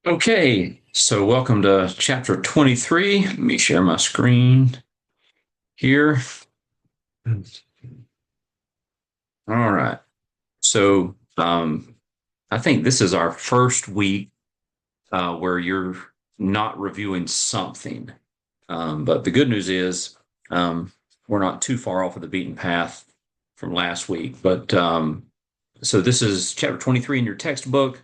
Okay, so welcome to chapter 23. Let me share my screen here. All right. So I think this is our first week where you're not reviewing something. But the good news is we're not too far off of the beaten path from last week. But so this is chapter 23 in your textbook.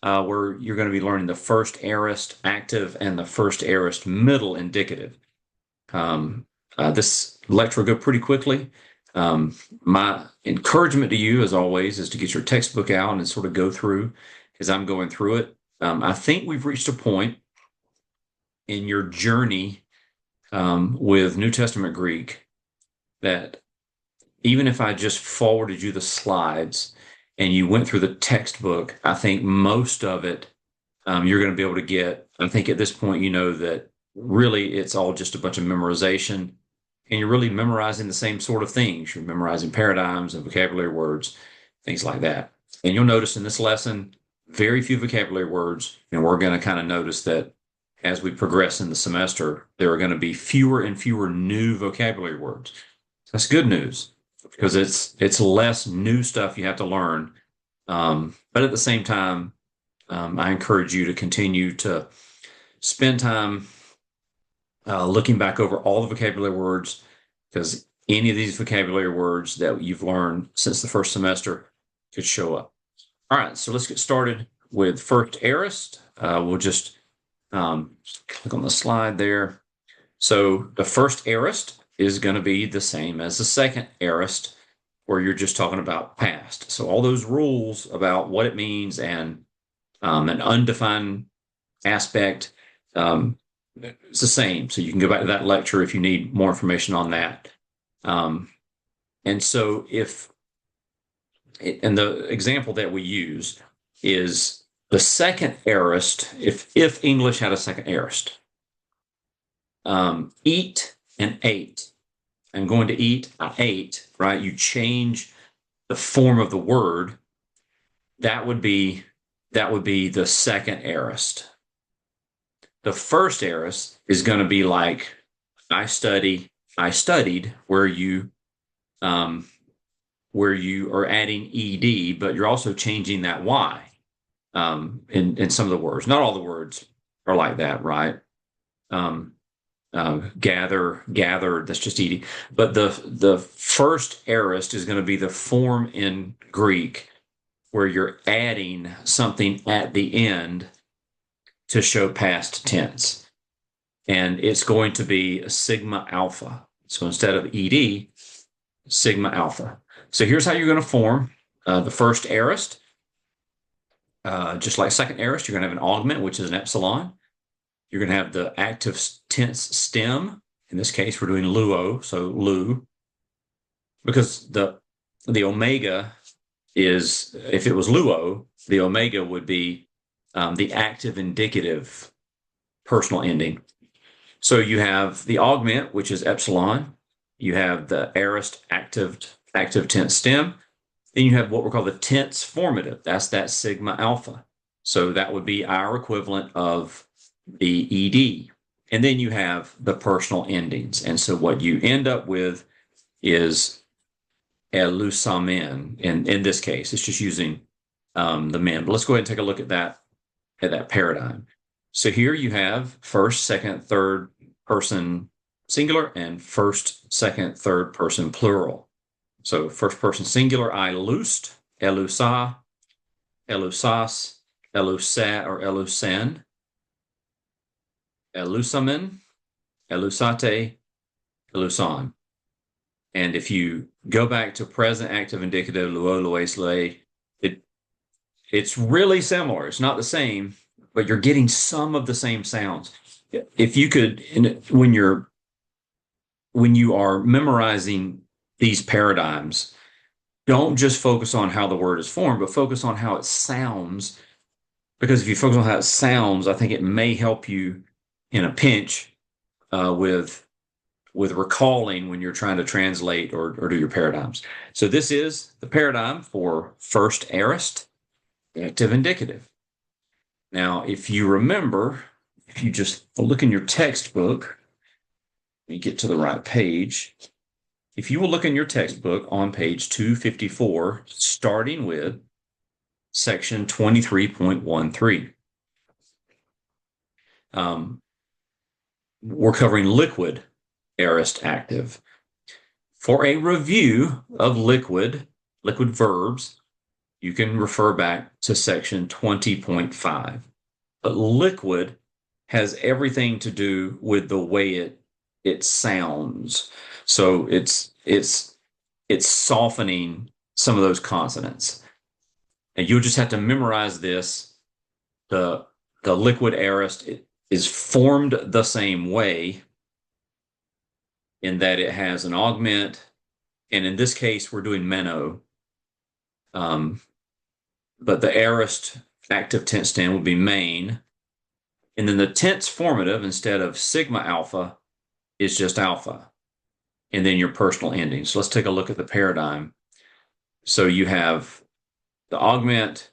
Where you're going to be learning the first aorist active and the first aorist middle indicative. This lecture will go pretty quickly. My encouragement to you, as always, is to get your textbook out and sort of go through as I'm going through it. I think we've reached a point in your journey with New Testament Greek that even if I just forwarded you the slides and you went through the textbook, I think most of it you're going to be able to get. I think at this point, you know that really it's all just a bunch of memorization, and you're really memorizing the same sort of things. You're memorizing paradigms and vocabulary words, things like that. And you'll notice in this lesson, very few vocabulary words, and we're going to kind of notice that as we progress in the semester, there are going to be fewer and fewer new vocabulary words. That's good news because it's less new stuff you have to learn. But at the same time, I encourage you to continue to spend time looking back over all the vocabulary words because any of these vocabulary words that you've learned since the first semester could show up. All right, so let's get started with first aorist. We'll just click on the slide there. So the first aorist is going to be the same as the second aorist, where you're just talking about past. So all those rules about what it means and an undefined aspect, it's the same. So you can go back to that lecture if you need more information on that. And so and the example that we use is the second aorist, if English had a second aorist, eat and ate. I'm going to eat, I ate, right? You change the form of the word. That would be the second aorist. The first aorist is going to be like I studied, where you are adding ed, but you're also changing that y in some of the words. Not all the words are like that, right? Gather, that's just ed. But the first aorist is going to be the form in Greek where you're adding something at the end to show past tense. And it's going to be a sigma alpha. So instead of ed, sigma alpha. So here's how you're going to form the first aorist. Just like second aorist, you're going to have an augment, which is an epsilon. You're going to have the active tense stem. In this case, we're doing luo, so lu. Because the omega is, if it was luo, the omega would be the active indicative personal ending. So you have the augment, which is epsilon. You have the aorist active tense stem. Then you have what we're called the tense formative. That's that sigma alpha. So that would be our equivalent of the ed. And then you have the personal endings. And so what you end up with is elusamen. In this case, it's just using the men. But let's go ahead and take a look at that paradigm. So here you have first, second, third person singular and first, second, third person plural. So first person singular, I loosed, elusa, elusas, elusa or elusen, elusamen, elusate, elusan. And if you go back to present active indicative, luo, lues, lue, it's really similar. It's not the same, but you're getting some of the same sounds. If you could, when you are memorizing these paradigms, don't just focus on how the word is formed, but focus on how it sounds. Because if you focus on how it sounds, I think it may help you in a pinch with recalling when you're trying to translate or do your paradigms. So this is the paradigm for first aorist, active indicative. Now, if you remember, if you just look in your textbook, you get to the right page. If you will look in your textbook on page 254, starting with section 23.13, we're covering liquid aorist active. For a review of liquid verbs, you can refer back to section 20.5. But liquid has everything to do with the way it sounds. So it's softening some of those consonants. And you'll just have to memorize this. The liquid aorist is formed the same way in that it has an augment, and in this case, we're doing meno. But the aorist active tense stem will be main. And then the tense formative, instead of sigma alpha, is just alpha. And then your personal ending. So let's take a look at the paradigm. So you have the augment,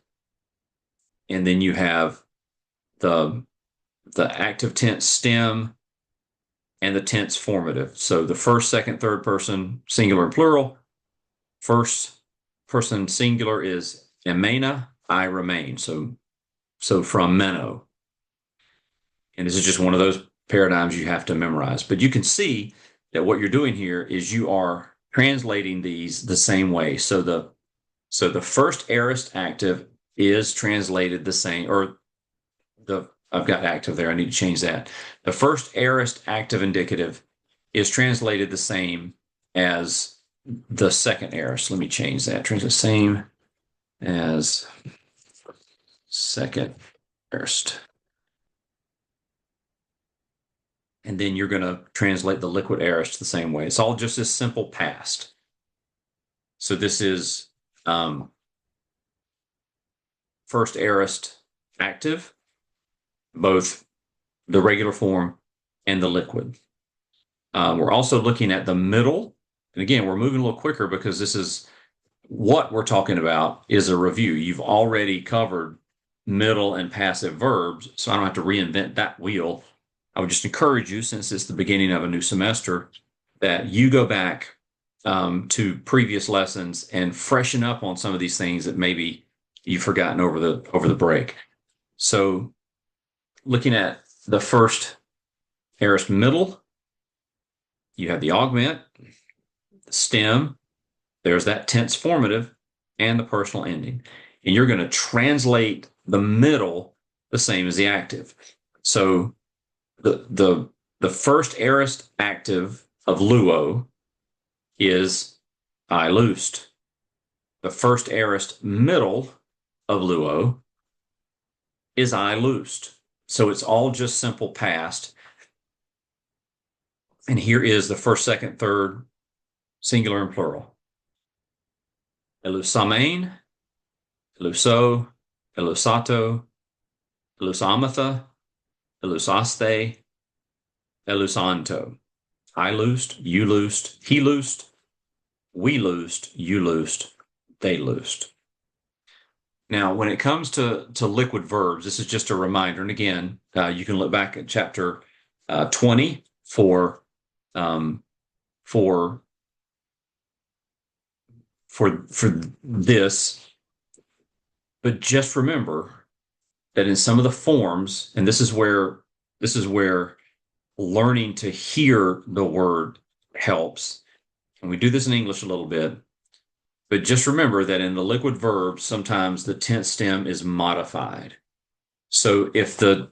and then you have the active tense stem and the tense formative. So the first, second, third person, singular and plural. First person singular is emena, I remain. So from meno. And this is just one of those paradigms you have to memorize. But you can see that what you're doing here is you are translating these the same way. So the first aorist active is translated the same, or I've got active there. I need to change that. The first aorist active indicative is translated the same as the second aorist. Let me change that. Translate the same as second aorist. And then you're going to translate the liquid aorist the same way. It's all just this simple past. So this is first aorist active, both the regular form and the liquid. We're also looking at the middle. And again, we're moving a little quicker because this is what we're talking about is a review. You've already covered middle and passive verbs, so I don't have to reinvent that wheel. I would just encourage you, since it's the beginning of a new semester, that you go back to previous lessons and freshen up on some of these things that maybe you've forgotten over the break. So looking at the first aorist middle, you have the augment, the stem, there's that tense formative, and the personal ending. And you're going to translate the middle the same as the active. So the first aorist active of luo is I loosed. The first aorist middle of luo is I loosed. So it's all just simple past. And here is the first, second, third, singular and plural. Elusamein, eluso, elusato, elusamatha, elusaste, elusanto. I loosed, you loosed, he loosed, we loosed, you loosed, they loosed. Now, when it comes to liquid verbs, this is just a reminder. And again, you can look back at chapter 20 for this. But just remember that in some of the forms, and this is where learning to hear the word helps. And we do this in English a little bit. But just remember that in the liquid verbs, sometimes the tense stem is modified. So if the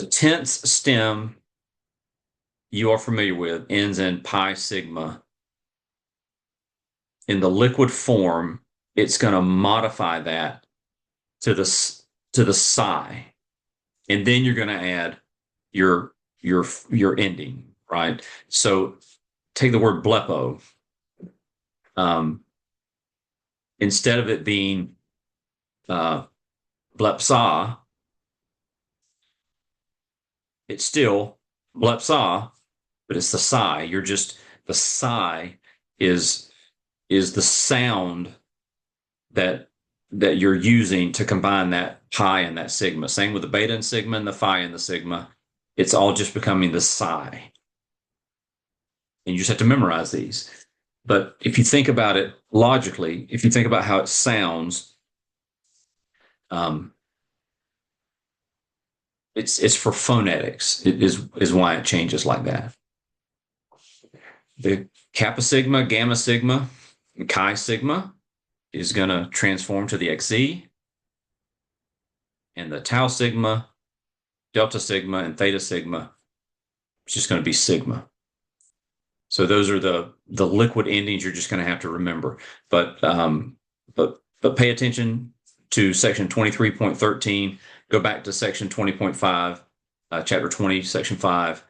tense stem you are familiar with ends in pi sigma, in the liquid form, it's going to modify that to the psi, and then you're going to add your ending, right? So take the word blepo. Instead of it being blepsa, it's still blepsa, but it's the psi. The psi is the sound that that you're using to combine that pi and that sigma. Same with the beta and sigma and the phi and the sigma. It's all just becoming the psi. And you just have to memorize these. But if you think about it logically, if you think about how it sounds, it's for phonetics. It is why it changes like that. The kappa sigma, gamma sigma, and chi sigma is going to transform to the XZ, and the tau sigma, delta sigma, and theta sigma is just going to be sigma. So those are the liquid endings you're just going to have to remember. But pay attention to section 23.13. Go back to section 20.5, chapter 20, section 5,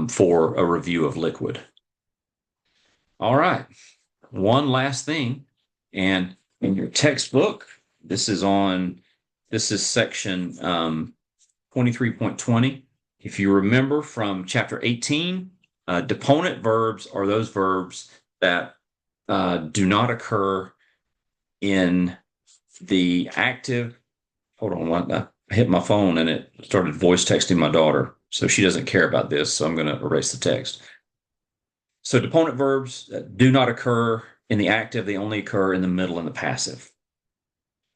for a review of liquid. All right. One last thing. And in your textbook, this is section 23.20. If you remember from chapter 18, deponent verbs are those verbs that do not occur in the active. Hold on, I hit my phone and it started voice texting my daughter. So she doesn't care about this, so I'm going to erase the text. So deponent verbs that do not occur in the active, they only occur in the middle and the passive.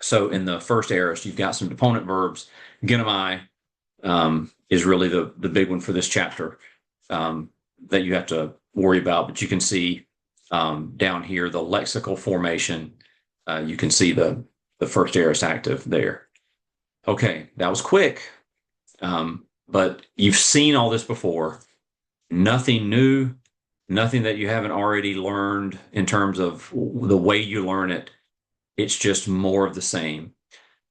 So in the first aorist, you've got some deponent verbs. Genomai is really the big one for this chapter that you have to worry about. But you can see down here the lexical formation. You can see the first aorist active there. Okay, that was quick, but you've seen all this before. Nothing new, nothing that you haven't already learned in terms of the way you learn it. It's just more of the same.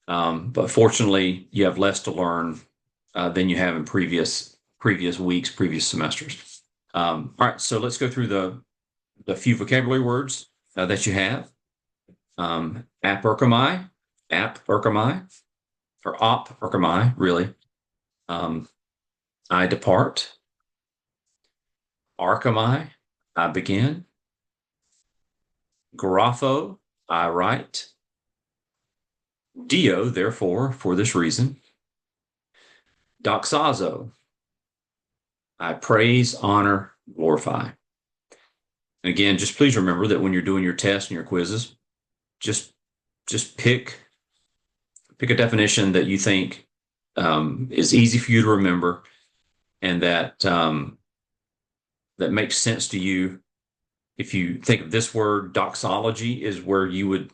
But fortunately, you have less to learn than you have in previous weeks, previous semesters. All right, so let's go through the few vocabulary words that you have. Aperkamai, or op-erkamai, really. I depart. Arkamai, I begin. Grapho, I write. Dio, therefore, for this reason. Doxazo, I praise, honor, glorify. And again, just please remember that when you're doing your tests and your quizzes, just pick a definition that you think is easy for you to remember and that makes sense to you. If you think of this word, doxology is where you would,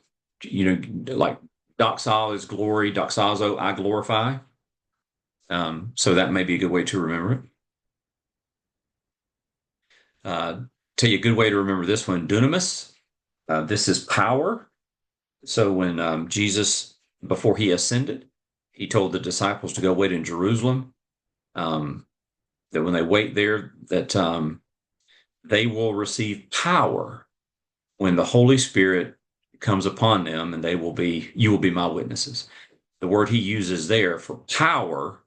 like doxal is glory, doxazo, I glorify. So that may be a good way to remember it. Tell you a good way to remember this one, dunamis. This is power. So when Jesus, before he ascended, he told the disciples to go wait in Jerusalem, that when they wait there, that they will receive power when the Holy Spirit comes upon them, and you will be my witnesses. The word he uses there for power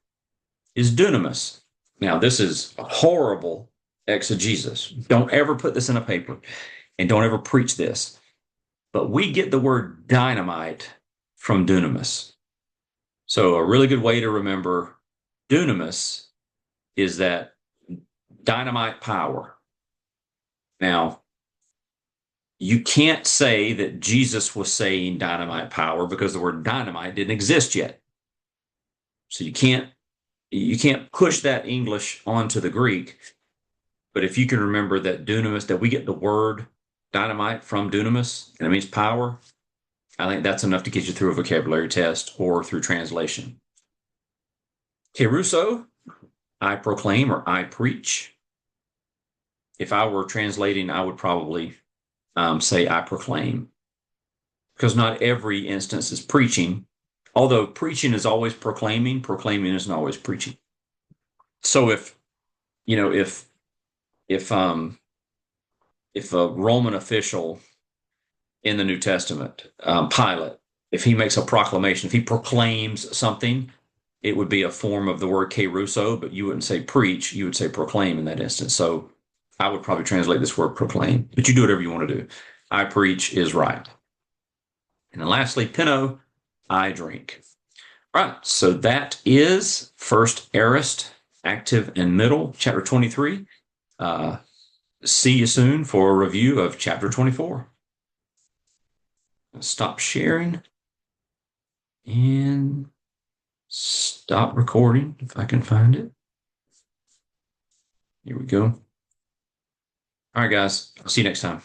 is dunamis. Now, this is a horrible exegesis. Don't ever put this in a paper, and don't ever preach this. But we get the word dynamite from dunamis. So a really good way to remember dunamis is that dynamite power. Now, you can't say that Jesus was saying dynamite power because the word dynamite didn't exist yet. So you can't push that English onto the Greek. But if you can remember that dunamis, that we get the word dynamite from dunamis, and it means power, I think that's enough to get you through a vocabulary test or through translation. Keruso, I proclaim or I preach. If I were translating, I would probably say I proclaim, because not every instance is preaching. Although preaching is always proclaiming, proclaiming isn't always preaching. So if a Roman official in the New Testament, Pilate, if he makes a proclamation, if he proclaims something, it would be a form of the word keruso, but you wouldn't say preach, you would say proclaim in that instance. So I would probably translate this word proclaim, but you do whatever you want to do. I preach is right. And then lastly, pino, I drink. All right, so that is First Aorist, Active and Middle, Chapter 23. Uh, See you soon for a review of Chapter 24. Stop sharing and stop recording if I can find it. Here we go. All right, guys. I'll see you next time.